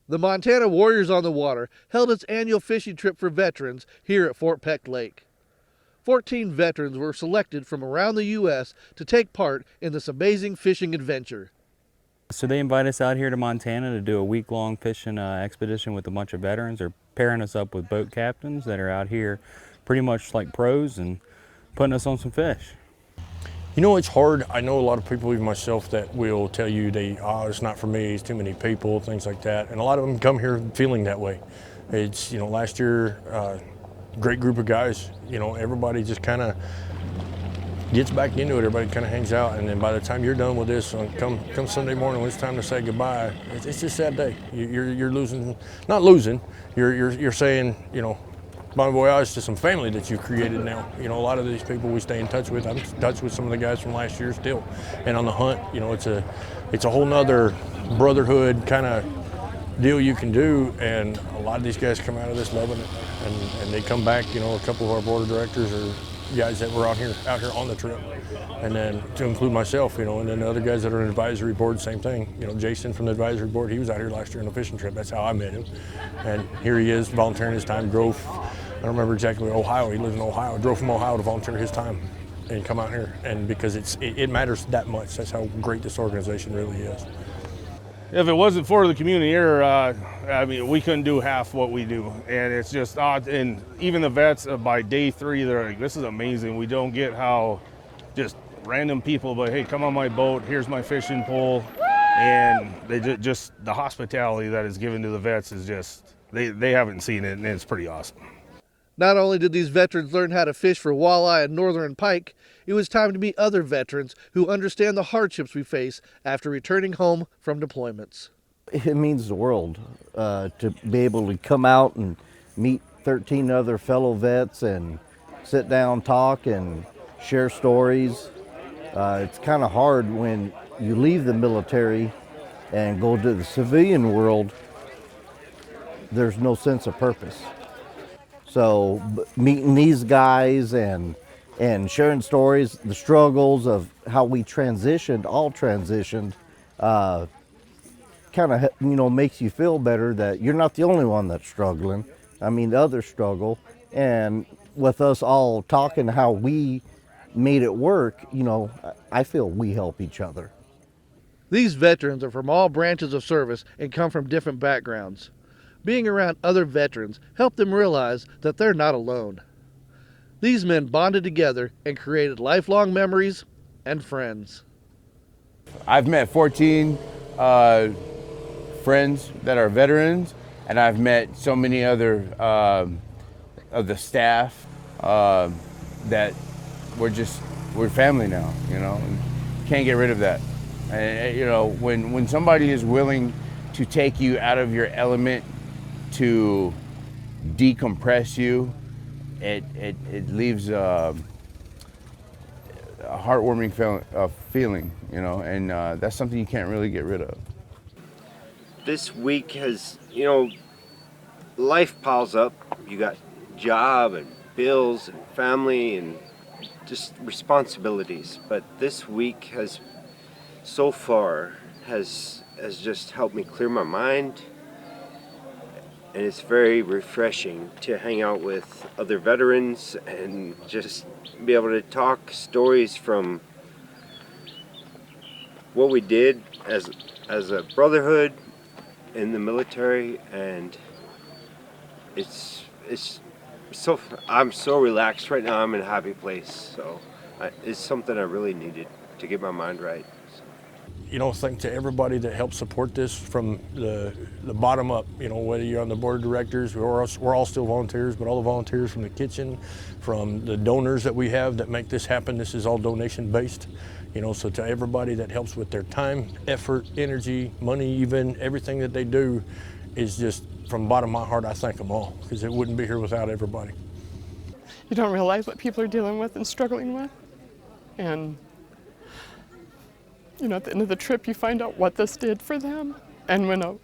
The Montana Warriors on the Water held its annual fishing trip for veterans here at Fort Peck Lake. 14 veterans were selected from around the U.S. to take part in this amazing fishing adventure. So they invite us out here to Montana to do a week-long fishing expedition with a bunch of veterans. They're pairing us up with boat captains that are out here pretty much like pros and putting us on some fish. You know, it's hard. I know a lot of people, even myself, that will tell you it's not for me, it's too many people, things like that. And a lot of them come here feeling that way. It's, last year, great group of guys, everybody just kind of gets back into it. Everybody kind of hangs out. And then by the time you're done with this, come Sunday morning, when it's time to say goodbye, it's just a sad day. You're losing, not losing, you're saying, bon voyage to some family that you've created now. A lot of these people we stay in touch with. I'm in touch with some of the guys from last year still. And on the hunt, it's a whole nother brotherhood kind of deal you can do. And a lot of these guys come out of this loving it. And they come back, a couple of our board of directors are guys that were out here on the trip. And then to include myself, and then the other guys that are on the advisory board, same thing. Jason from the advisory board, he was out here last year on a fishing trip. That's how I met him. And here he is volunteering his time, drove, I don't remember exactly where, Ohio. He lives in Ohio. Drove from Ohio to volunteer his time and come out here. And because it matters that much. That's how great this organization really is. If it wasn't for the community here, we couldn't do half what we do. And it's just odd. And even the vets, by day 3, they're like, this is amazing. We don't get how just random people, but hey, come on my boat. Here's my fishing pole. And they just the hospitality that is given to the vets is just, they haven't seen it, and it's pretty awesome. Not only did these veterans learn how to fish for walleye and northern pike, it was time to meet other veterans who understand the hardships we face after returning home from deployments. It means the world to be able to come out and meet 13 other fellow vets and sit down, talk, and share stories. It's kind of hard when you leave the military and go to the civilian world. There's no sense of purpose. So meeting these guys and sharing stories, the struggles of how we all transitioned, kind of, makes you feel better that you're not the only one that's struggling. I mean, others struggle. And with us all talking how we made it work, I feel we help each other. These veterans are from all branches of service and come from different backgrounds. Being around other veterans helped them realize that they're not alone. These men bonded together and created lifelong memories and friends. I've met 14 friends that are veterans, and I've met so many other of the staff that we're family now, Can't get rid of that. And, when somebody is willing to take you out of your element to decompress you, it leaves a heartwarming feeling, and that's something you can't really get rid of. This week has, life piles up. You got job and bills and family and just responsibilities. But this week so far has just helped me clear my mind. And it's very refreshing to hang out with other veterans and just be able to talk stories from what we did as a brotherhood in the military. And I'm so relaxed right now. I'm in a happy place. So it's something I really needed to get my mind right. Thank to everybody that helped support this from the bottom up, whether you're on the board of directors, we're all still volunteers, but all the volunteers from the kitchen, from the donors that we have that make this happen. This is all donation based, so to everybody that helps with their time, effort, energy, money, even everything that they do is just from the bottom of my heart. I thank them all, because it wouldn't be here without everybody. You don't realize what people are dealing with and struggling with. And at the end of the trip, you find out what this did for them. And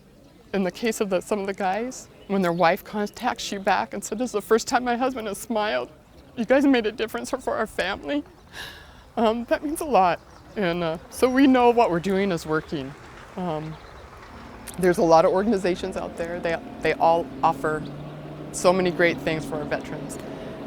in the case of some of the guys, when their wife contacts you back and said, "This is the first time my husband has smiled. You guys made a difference for our family." That means a lot. And so we know what we're doing is working. There's a lot of organizations out there. They all offer so many great things for our veterans.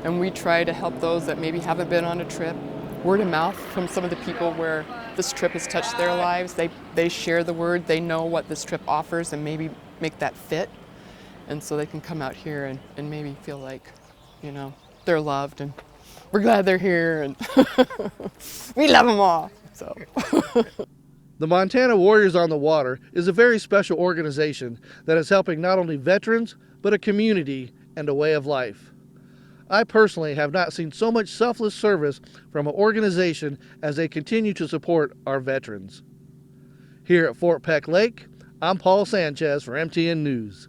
And we try to help those that maybe haven't been on a trip. Word of mouth from some of the people where this trip has touched their lives. They share the word, they know what this trip offers and maybe make that fit. And so they can come out here and maybe feel like, you know, they're loved and we're glad they're here and we love them all. So. The Montana Warriors on the Water is a very special organization that is helping not only veterans, but a community and a way of life. I personally have not seen so much selfless service from an organization as they continue to support our veterans. Here at Fort Peck Lake, I'm Paul Sanchez for MTN News.